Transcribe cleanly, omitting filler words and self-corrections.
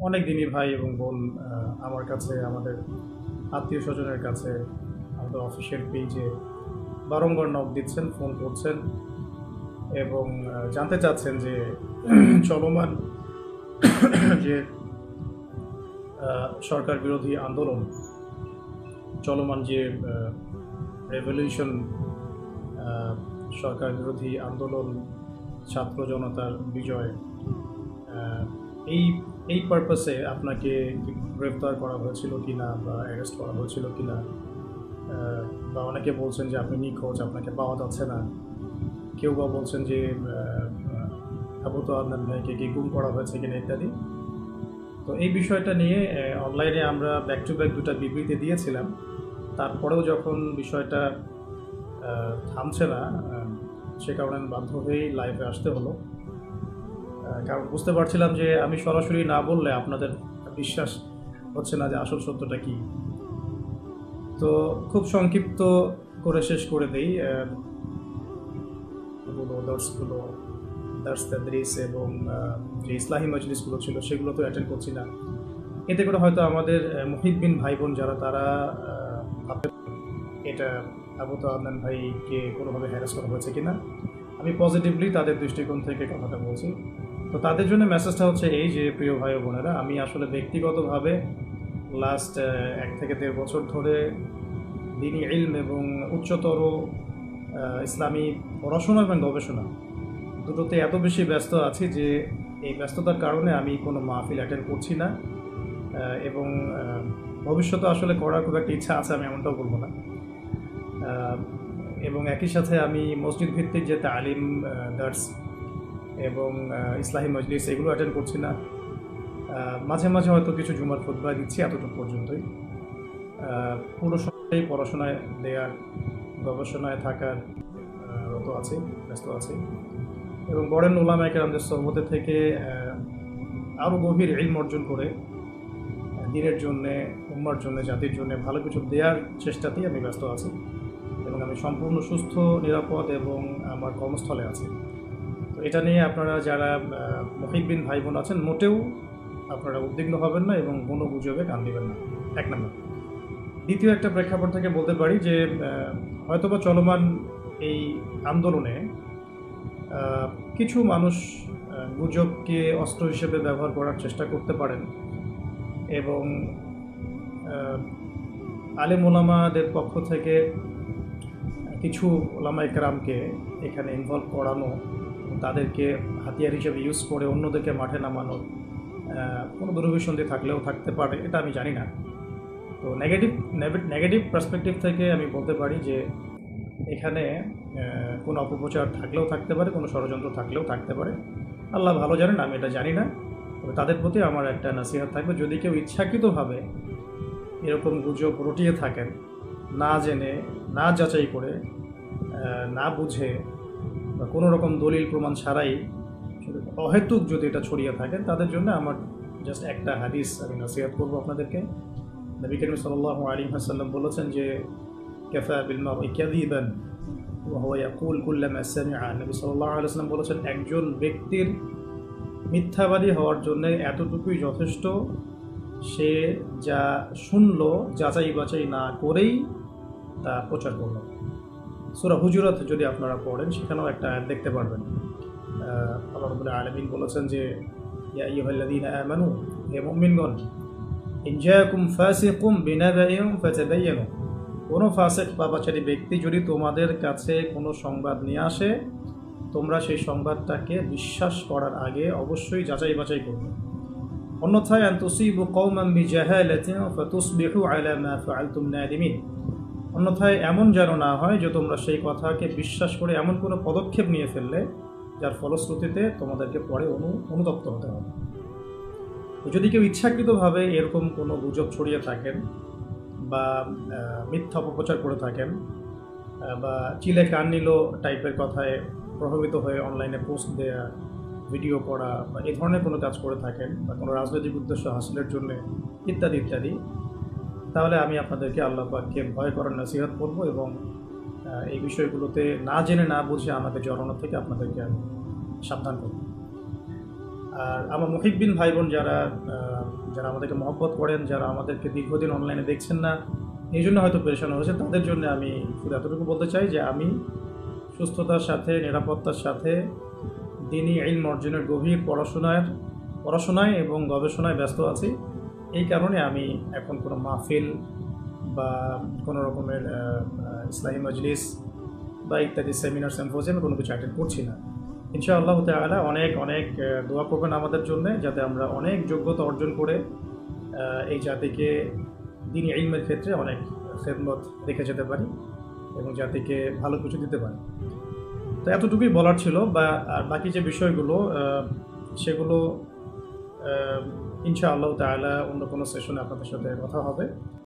অনেক দিনই ভাই এবং বোন আমার কাছে, আমাদের আত্মীয় স্বজনের কাছে, আমাদের অফিসিয়াল পেজে বারংবার নক দিচ্ছেন, ফোন করছেন এবং জানতে চাচ্ছেন যে চলমান যে সরকার বিরোধী আন্দোলন, চলমান যে রেভলিউশন, সরকার বিরোধী আন্দোলন, ছাত্র জনতার বিজয়, আহ, এই এই পারপাসে আপনাকে কি গ্রেফতার করা হয়েছিল কিনা বা অ্যারেস্ট করা হয়েছিল কিনা, বা অনেকে বলছেন যে আপনি নিখোঁজ, আপনাকে পাওয়া যাচ্ছে না। কেউ বা বলছেন যে আবু তো আদনান ভাইকে কি গুম করা হয়েছে কিনা ইত্যাদি। তো এই বিষয়টা নিয়ে অনলাইনে আমরা ব্যাক টু ব্যাক দুটা বিবৃতি দিয়েছিলাম। তারপরেও যখন বিষয়টা থামছে না, সে কারণে আমি বাধ্য হয়েই লাইভে আসতে হলো। কারণ বুঝতে পারছিলাম যে আমি সরাসরি না বললে আপনাদের বিশ্বাস হচ্ছে না যে আসল সত্যটা কী। তো খুব সংক্ষিপ্ত করে শেষ করে দিই। দর্শগুলো, দার্স তাদরিস এবং যে ইসলাহি মজলিসগুলো ছিল সেগুলো তো অ্যাটেন্ড করছি না। এতে করে হয়তো আমাদের মুহিদ্দিন ভাই বোন যারা, তারা ভাবতে এটা আবু তো আদনান ভাইকে কোনোভাবে হ্যারাস করা হয়েছে কিনা। আমি পজিটিভলি তাদের দৃষ্টিকোণ থেকে কথাটা বলছি। তো তাদের জন্য মেসেজটা হচ্ছে এই যে, প্রিয় ভাই ও বোনেরা, আমি আসলে ব্যক্তিগতভাবে লাস্ট 1 থেকে 1.5 বছর ধরে দিনী ইলম এবং উচ্চতর ইসলামী পড়াশোনা এবং গবেষণা দুটোতে এত বেশি ব্যস্ত আছি যে এই ব্যস্ততার কারণে আমি কোনো মাহফিল অ্যাটেন্ড করছি না। এবং ভবিষ্যতে আসলে করার খুব একটা ইচ্ছা আছে, আমি এমনটাও বলবো না। আহ, এবং একই সাথে আমি মসজিদ ভিত্তিক যে তালিম, দার্স এবং ইসলাহি মজলিস এগুলো অ্যাটেন্ড করছি না। মাঝে মাঝে হয়তো কিছু জুমার খুতবা দিচ্ছি, এতটুকু পর্যন্তই। পুরো সময়ই পড়াশোনায় দেওয়ার, গবেষণায় থাকার রত আছি, ব্যস্ত আছি। এবং বড়েন উলামায়ে কেরামদের সোহবতে থেকে আরও গভীর ইলম অর্জন করে দিনের জন্যে, উম্মার জন্যে, জাতির জন্যে ভালো কিছু দেওয়ার চেষ্টাতেই আমি ব্যস্ত আছি। এবং আমি সম্পূর্ণ সুস্থ, নিরাপদ এবং আমার কর্মস্থলে আছি। তো এটা নিয়ে আপনারা যারা মুহিব্বিন ভাই বোন আছেন, মোটেও আপনারা উদ্বিগ্ন হবেন না এবং কোনো গুজবে কান দিবেন না। 1 নম্বর। দ্বিতীয় একটা প্রেক্ষাপট থেকে বলতে পারি যে হয়তোবা চলমান এই আন্দোলনে কিছু মানুষ গুজবকে অস্ত্র হিসেবে ব্যবহার করার চেষ্টা করতে পারেন এবং আলেম ওলামাদের পক্ষ থেকে কিছু ওলামায়ে কেরামকে এখানে ইনভলভ করানো, তাদেরকে হাতিয়ার হিসেবে ইউজ করে অন্যদেরকে মাঠে নামানোর কোনো দুরভিসন্ধি থাকলেও থাকতে পারে, এটা আমি জানি না। তো নেগেটিভ পার্সপেক্টিভ থেকে আমি বলতে পারি যে এখানে কোনো অপপ্রচার থাকলেও থাকতে পারে, কোনো ষড়যন্ত্র থাকলেও থাকতে পারে। আল্লাহ ভালো জানেন, আমি এটা জানি না। তবে তাদের প্রতি আমার একটা নসিহত থাকবে, যদি কেউ ইচ্ছাকৃতভাবে এরকম গুজব রটিয়ে থাকেন, না জেনে, না যাচাই করে, না বুঝে বা কোনো রকম দলিল প্রমাণ ছাড়াই অহেতুক যদি এটা ছড়িয়ে থাকেন, তাদের জন্য আমার জাস্ট একটা হাদিস আমি নসিহত করবো আপনাদেরকে। নবী করিম সাল্লাল্লাহু আলাইহি ওয়াসাল্লাম বলেছেন যে, কাফা বিল মারই কাযিবান ওয়া হুয়া ইয়াকুল কুল্লামা সামিআ। নবী সাল্লাল্লাহু আলাইহি ওয়াসাল্লাম বলেছেন, একজন ব্যক্তির মিথ্যাবাদী হওয়ার জন্য এতটুকুই যথেষ্ট, সে যা শুনলো যাচাই বাছাই না করেই তা প্রচার করল। সূরা হুজুরাত যদি আপনারা পড়েন, সেখানেও একটা আয়াত দেখতে পারবেন। আল্লাহ রাব্বুল আলামিন বলেছেন যে, ইয়া আইয়ুহাল্লাযীনা আমানু, হে মুমিনগণ, ইন জাআকুম ফাসিকুম বিনাবাইন ফাতাবায়ানু, কোনো ফাসিক পাপাচারী ব্যক্তি যদি তোমাদের কাছে কোনো সংবাদ নিয়ে আসে, তোমরা সেই সংবাদটাকে বিশ্বাস করার আগে অবশ্যই যাচাই বাছাই করবে। অন্যথায় আন তুসিবু কওমান বিজাহালাতিন ফাতুসবিহু আলা মা ফাআলতুম নাদিমিন, অন্যথায় এমন যেন না হয় যে তোমরা সেই কথাকে বিশ্বাস করে এমন কোনো পদক্ষেপ নিয়ে ফেললে যার ফলশ্রুতিতে তোমাদেরকে পরে অনুতপ্ত হতে হবে। যদি কেউ ইচ্ছাকৃতভাবে এরকম কোনো গুজব ছড়িয়ে থাকেন বা মিথ্যা অপপ্রচার করে থাকেন, বা চিলে কান নিল টাইপের কথায় প্রভাবিত হয়ে অনলাইনে পোস্ট দেয়া, ভিডিও করা বা এই ধরনের কোনো কাজ করে থাকেন, বা কোনো রাজনৈতিক উদ্দেশ্য হাসিলের জন্য ইত্যাদি ইত্যাদি, তাহলে আমি আপনাদেরকে আল্লাহ পাককে ভয় করার নসিহত করব এবং এই বিষয়গুলোতে না জেনে না বুঝে আমাকে জড়ানো থেকে আপনাদেরকে আমি সাবধান করব। আর আমার মুহিব্বিন ভাই বোন যারা যারা আমাদেরকে মহব্বত করেন, যারা আমাদেরকে দীর্ঘদিন অনলাইনে দেখছেন না, এই জন্য হয়তো পেরেশান হয়েছে, তাদের জন্য আমি শুধু এতটুকু বলতে চাই যে আমি সুস্থতার সাথে, নিরাপত্তার সাথে দিনী ইলম অর্জনের গভীর পড়াশোনায় এবং গবেষণায় ব্যস্ত আছি। এই কারণে আমি এখন কোনো মাহফিল বা কোনো রকমের ইসলামী মজলিস বা ইত্যাদি সেমিনার সিম্পোজিয়ামে কোনো কিছু অ্যাটেন্ড করছি না। ইনশাআল্লাহ তাআলা অনেক অনেক দোয়া করবেন আমাদের জন্য, যাতে আমরা অনেক যোগ্যতা অর্জন করে এই জাতিকে দ্বীনি ইলমের ক্ষেত্রে অনেক খেদমত রেখে যেতে পারি এবং জাতিকে ভালো কিছু দিতে পারি। তো এতটুকুই বলার ছিল। আর বাকি যে বিষয়গুলো সেগুলো ইনশাআল্লাহ তাআলা অন্য কোনো সেশনে আপনাদের সাথে কথা হবে।